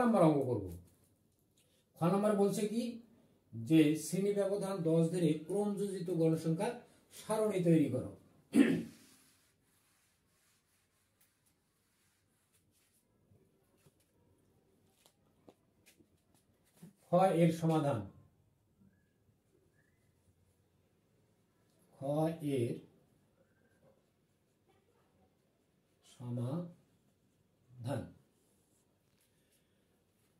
নম্বর অঙ্ক করব। খ নম্বর বলছে কি যে শ্রেণী ব্যবধান 10 ধরে ক্রমযোজিত গণসংখ্যার সারণী তৈরি করো। খ এর সমাধান। খ এর সমাধান।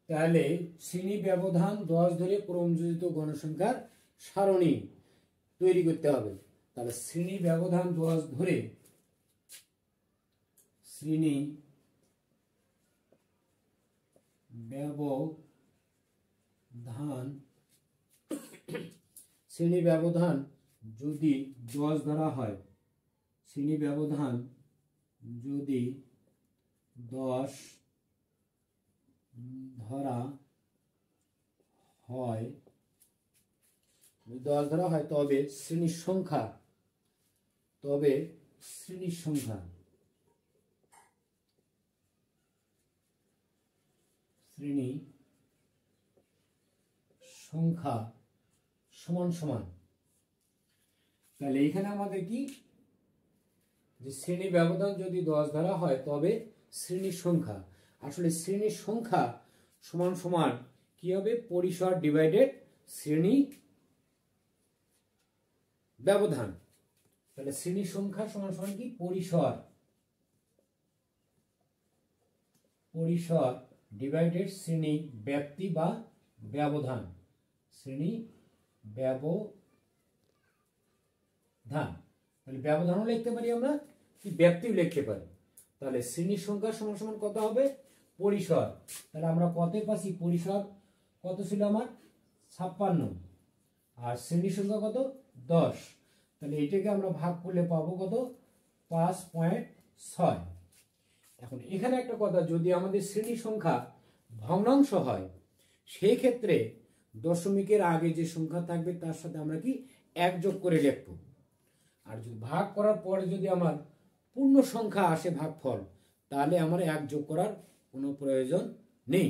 তাহলে শ্রেণী ব্যবধান 10 ধরে ক্রমযোজিত গণসংখ্যার সারণী তৈরি করতে হবে। তাহলে শ্রেণী ব্যবধান 10 ধরে শ্রেণী ব্যবধান যদি 10 ধরা হয়, শ্রেণী ব্যবধান যদি 10 ধরা হয় তবে শ্রেণীর সংখ্যা সমান সমান। তাহলে এখানে আমাদের কি যে শ্রেণী ব্যবধান যদি 10 ধরা হয় তবে শ্রেণীর সংখ্যা, আসলে শ্রেণীর সংখ্যা সমান সমান কি হবে, পরিসর ডিভাইডেড শ্রেণী ব্যবধান। তাহলে শ্রেণীর সংখ্যা সমান সমান কি পরিসর ডিভাইডেড শ্রেণী ব্যাপ্তি বা ব্যবধান, শ্রেণী ব্যবধান। তাহলে ব্যবধানও লিখতে পারি আমরা, কি ব্যাপ্তিও লিখতে পারি। তাহলে শ্রেণীর সংখ্যা সমান সমান কত হবে, পরিসর। তাহলে আমরা কত পাচ্ছি, পরিসর কত ছিল আমার 56, আর শ্রেণীর সংখ্যা কত 10। তাহলে এটাকে আমরা ভাগ করলে পাবো কত 5.6। এখন এখানে একটা কথা, যদি আমাদের শ্রেণীর সংখ্যা ভগ্নাংশ হয় সেই ক্ষেত্রে দশমিকের আগে যে সংখ্যা থাকবে তার সাথে আমরা কি 1 যোগ করে লিখবো। আর যদি ভাগ করার পরে যদি আমার পূর্ণ সংখ্যা আসে ভাগফল, তাহলে আমার 1 যোগ করার কোনো প্রয়োজন নেই।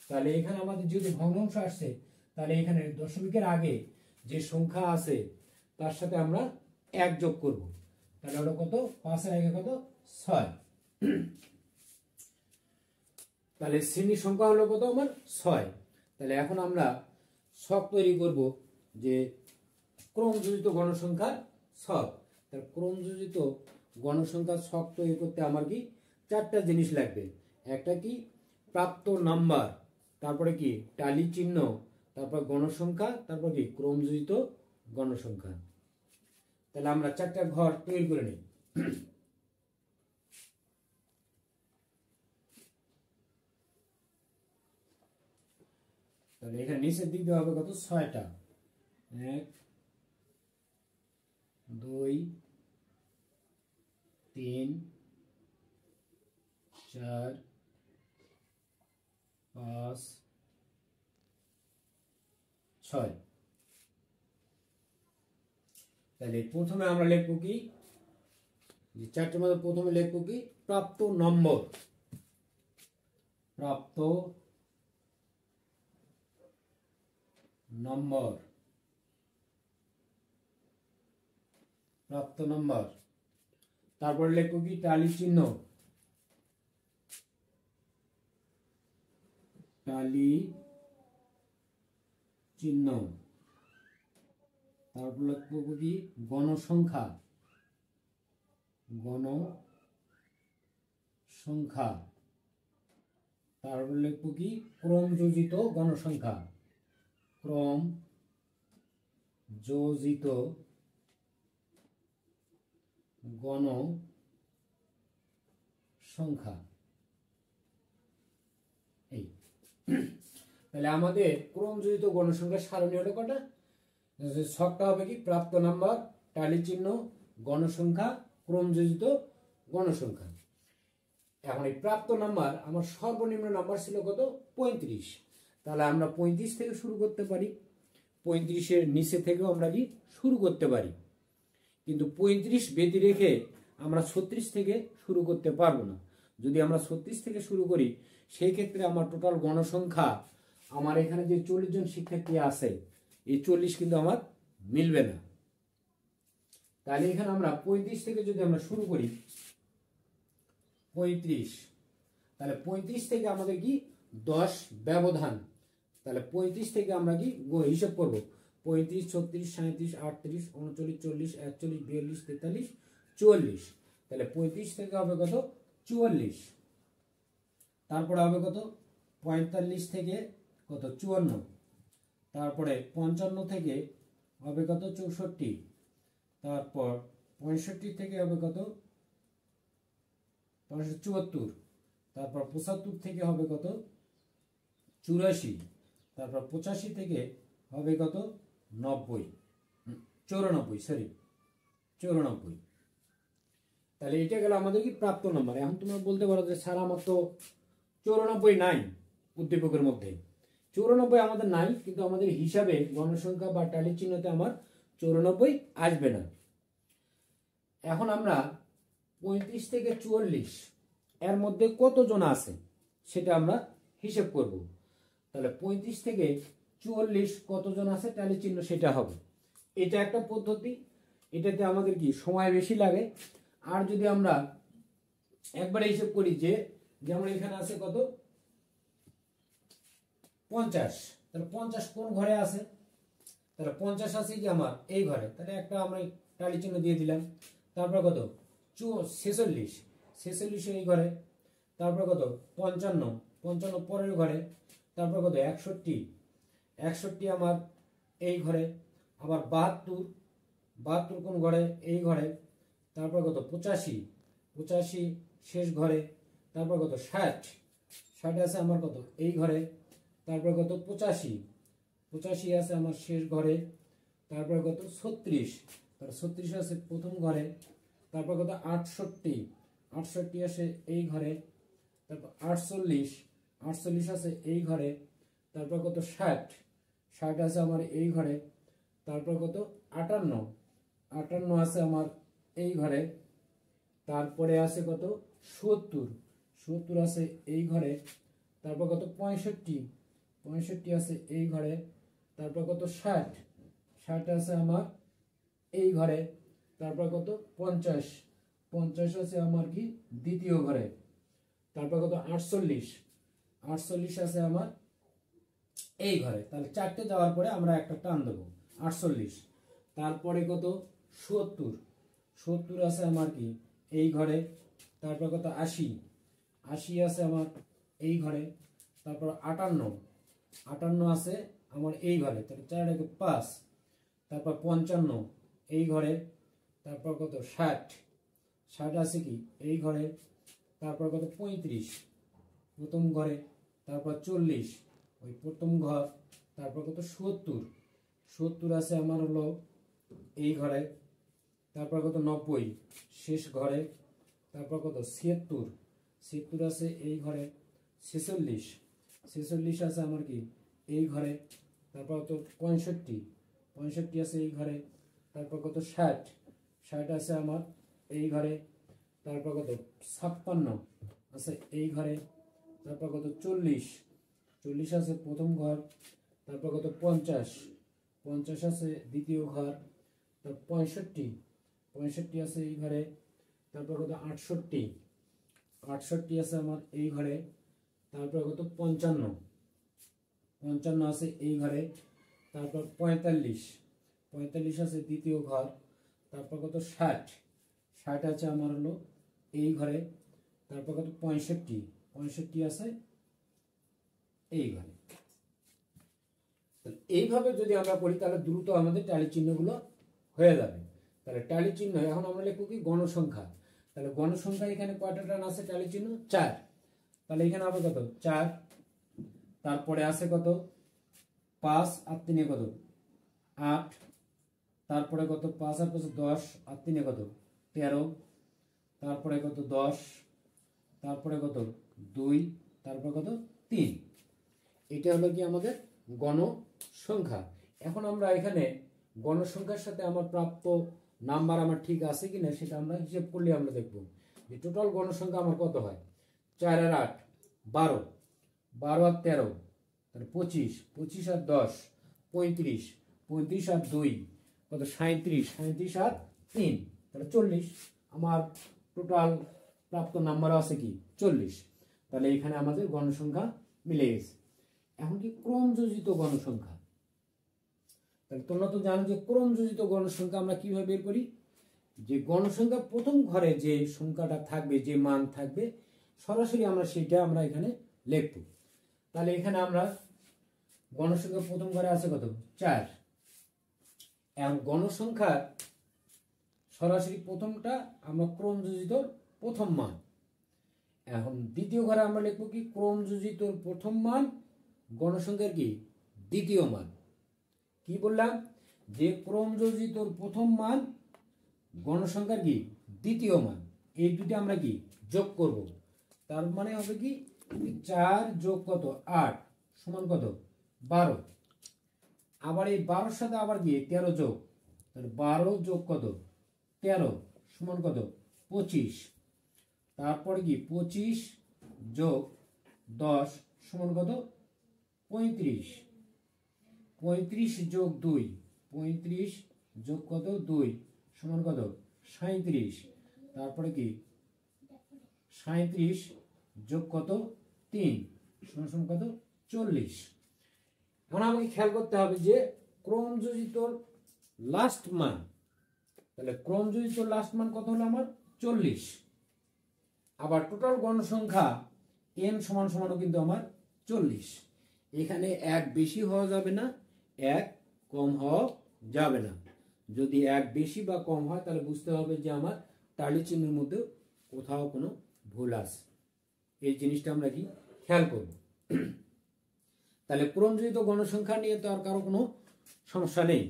তাহলে এখানে আমাদের যদি ভগ্নাংশ আসছে, তাহলে এখানে দশমিকের আগে যে সংখ্যা আছে তার সাথে আমরা 1 যোগ করব। তাহলে হলো কত, 5 এর আগে কত 6। তাহলে শ্রেণীর সংখ্যা হলো কত আমার 6। তাহলে এখন আমরা ছক তৈরি করব যে ক্রমযোজিত গণসংখ্যার ছক। তাহলে ক্রমযোজিত গণসংখ্যার ছক তৈরি করতে আমার কি 4টা জিনিস লাগবে। একটা কি প্রাপ্ত নাম্বার, তারপরে কি টালি চিহ্ন, তারপর গণসংখ্যা, তারপর কি ক্রমযোজিত গণসংখ্যা। তাহলে আমরা 4টা ঘর তৈরি করে নিই। তাহলে এখানে নিচের দিক দিয়ে হবে কত 6টা, 1 2 3 4 5 6। তাহলে প্রথমে আমরা লিখবো কি, যে 4টার মধ্যে প্রথমে লিখবো কি প্রাপ্ত নম্বর, প্রাপ্ত নম্বর। তারপরে লিখবো কি টালি চিহ্ন, তারপর লিখবো কি গণসংখ্যা, তারপর লিখবো কি ক্রমযোজিত গণসংখ্যা, এই। তাহলে আমাদের ক্রমযোজিত গণসংখ্যার সারণী হলো কটা, ছকটা হবে কি প্রাপ্ত নাম্বার, টালি চিহ্ন, গণসংখ্যা, ক্রমযোজিত গণসংখ্যা। এখন এই প্রাপ্ত নাম্বার আমার সর্বনিম্ন নাম্বার ছিল কত 35। তাহলে আমরা 35 থেকে শুরু করতে পারি, 35-এর নিচে থেকেও আমরা কি শুরু করতে পারি, কিন্তু 35 ব্যতি রেখে আমরা 36 থেকে শুরু করতে পারবো না। যদি আমরা 36 থেকে শুরু করি সেই ক্ষেত্রে আমার টোটাল গণসংখ্যা আমার এখানে যে 40 জন শিক্ষার্থী আছে এই 40 কিন্তু আমার মিলবে না। তাহলে এখানে আমরা 35 থেকে যদি আমরা শুরু করি 35, তাহলে 35 থেকে আমাদের কি 10 ব্যবধান। তাহলে 35 থেকে আমরা কি হিসাব করব 35, 36, 37, 38, 39, 40, 41, 42, 43, 44। তাহলে 35 থেকে হবে কত 44, তারপরে হবে কত 45 থেকে কত 54, তারপরে 55 থেকে হবে কত 64, তারপর 65 থেকে হবে কত 74, তারপর 75 থেকে হবে কত 84, তারপর 85 থেকে হবে কত 90, 94, সরি 94। তাহলে এটা গেল আমাদের কি প্রাপ্ত নাম্বার। এখন তোমরা বলতে পারো যে স্যার আমার তো 94 নাই উদ্দীপকের মধ্যে। 94 আমাদের নাই, কিন্তু আমাদের হিসাবে গণসংখ্যা বা ট্যালি চিহ্নতে আমার 94 আসবে না। এখন আমরা 35 থেকে 44 এর মধ্যে কতজন আছে সেটা আমরা হিসাব করব। তাহলে 35 থেকে 44 কতজন আছে ট্যালি চিহ্ন সেটা হবে। এটা একটা পদ্ধতি, এটাতে আমাদের কি সময় বেশি লাগে। আর যদি আমরা একবারে হিসাব করি যে যেমন এখানে আছে কত 50, তাহলে 50 কোন ঘরে আছে, তাহলে 50 আছে কি আমার এই ঘরে, তাহলে একটা আমরা টালি চিহ্ন দিয়ে দিলাম। তারপর কত 46, 46 এই ঘরে, তারপর কত 55, 55 পরের ঘরে, তারপর কত 61, 61 আমার এই ঘরে, আবার 72, 72 কোন ঘরে এই ঘরে, তারপর কত 85, 85 শেষ ঘরে, তারপর কত 60, 60 আছে আমার কত এই ঘরে, তারপর কত 85, 85 আছে আমার শেষ ঘরে, তারপর কত 36, তারপর 36 আছে প্রথম ঘরে, তারপর কত 68, 68 আছে এই ঘরে, তারপর 48, 48 আছে এই ঘরে, তারপর কত 60, 60 আছে আমার এই ঘরে, তারপর কত 58, 58 আছে আমার এই ঘরে, তারপরে আছে কত 70, 70 আছে এই ঘরে, তারপর কত 65, 65 আছে এই ঘরে, তারপর কত 60, 60 আছে আমার এই ঘরে, তারপর কত 50, 50 আছে আমার কি দ্বিতীয় ঘরে, তারপর কত 48, 48 আছে আমার এই ঘরে। তাহলে চারটে যাওয়ার পরে আমরা একটা টান দেবো 48, তারপরে কত 70, 70 আছে আমার কি এই ঘরে, তারপর কত 80, 80 আছে আমার এই ঘরে, তারপর 58, 58 আছে আমার এই ঘরে, তাহলে 4 5, তারপর 55 এই ঘরে, তারপর কত 60, 60 আছে কি এই ঘরে, তারপর কত 35 প্রথম ঘরে, তারপর 40 ওই প্রথম ঘর, তারপর কত 70, 70 আছে আমার হলো এই ঘরে, তারপর কত 90 শেষ ঘরে, তারপর কত 76, 76 আছে এই ঘরে, 46, 46 আছে আমার কি এই ঘরে, তারপর কত 65, 65 আছে এই ঘরে, তারপর কত 60, 60 আছে আমার এই ঘরে, তারপর কত 56 আছে এই ঘরে, তারপর কত 40, 40 আছে প্রথম ঘর, তারপর কত 50, 50 আছে দ্বিতীয় ঘর, তারপর 65, 65 আছে এই ঘরে, তারপর কত 68, 68 আছে আমার এই ঘরে, তারপর কত 55, 55 আছে এই ঘরে, তারপর 45, 45 আছে দ্বিতীয় ঘর, তারপর কত 60, 60 আছে আমার হলো এই ঘরে, তারপর কত 65, 65 আছে এই ঘরে। এইভাবে যদি আমরা করি তাহলে দ্রুত আমাদের ট্যালি চিহ্নগুলো হয়ে যাবে। তাহলে ট্যালি চিহ্ন এখন আমরা লিখব কি গণসংখ্যা। তাহলে গণসংখ্যা এখানে কয়টা টান আছে ট্যালি চিহ্ন 4, তাহলে এখানে হবে কত 4, তারপরে আছে কত 5 আর 3 কত 8, তারপরে কত 5 আর 5 10 আর 3 কত 13, তারপরে কত 10, তারপরে কত 2, তারপর কত 3। এটা হলো কি আমাদের গণসংখ্যা। এখন আমরা এখানে গণসংখ্যার সাথে আমার প্রাপ্ত নাম্বার আমার ঠিক আছে কিনা সেটা আমরা হিসেব করলে আমরা দেখব যে টোটাল গণসংখ্যা আমার কত হয়। 4 আর 8 12, 12 আর 13 তাহলে 25, 25 আর 10 35, 35 আর 2 কত 37, 37 আর 3 তাহলে 40। আমার টোটাল প্রাপ্ত নাম্বার আছে কি 40। তাহলে এখানে আমাদের গণসংখ্যা মিলে গেছে। এখন কি ক্রমযোজিত গণসংখ্যা, তাহলে তোমরা তো জানো যে ক্রমযোজিত গণসংখ্যা আমরা কিভাবে বের করি, যে গণসংখ্যা প্রথম ঘরে যে সংখ্যাটা থাকবে, যে মান থাকবে, সরাসরি আমরা সেটা আমরা এখানে লিখব। তাহলে এখানে আমরা গণসংখ্যা প্রথম ঘরে আছে কত 4। এখন গণসংখ্যা সরাসরি প্রথমটা আমরা ক্রমযোজিত প্রথম মান। এখন দ্বিতীয় ঘরে আমরা লিখব কি ক্রমযোজিত প্রথম মান গণসংখ্যার কি দ্বিতীয় মান। কি বললাম, যে ক্রমযোজিত প্রথম মান গণসংখ্যার কি দ্বিতীয় মান, এই দুটি আমরা কি যোগ করব। তার মানে হবে কি 4 যোগ কত 8 সমান কত 12। আবার এই 12-র সাথে আবার কি 13 যোগ, তাহলে 12 যোগ কত 13 সমান কত 25। তারপরে কি 25 যোগ 10 সমান কত 35। 35 যোগ 2, 35 যোগ কত 2 সমান কত 37। তারপরে কি 37 যোগ কত 3 সমান কত 40। এখন আমাকে খেয়াল করতে হবে যে ক্রমযোজিত লাস্ট মান, তাহলে ক্রমযোজিত লাস্ট মান কত হলো আমার 40। আবার টোটাল গণসংখ্যা n সমান সমানও কিন্তু আমার 40। এখানে এক বেশি হওয়া যাবে না, এক কম হওয়া যাবে না। যদি এক বেশি বা কম হয় তাহলে বুঝতে হবে যে আমার টালি চিহ্নের মধ্যে কোথাও কোনো ভুল আছে। এই জিনিসটা আমরা কি খেয়াল করব। তাহলে ক্রমযোজিত গণসংখ্যা নিয়ে তো আর কারো কোনো সমস্যা নেই।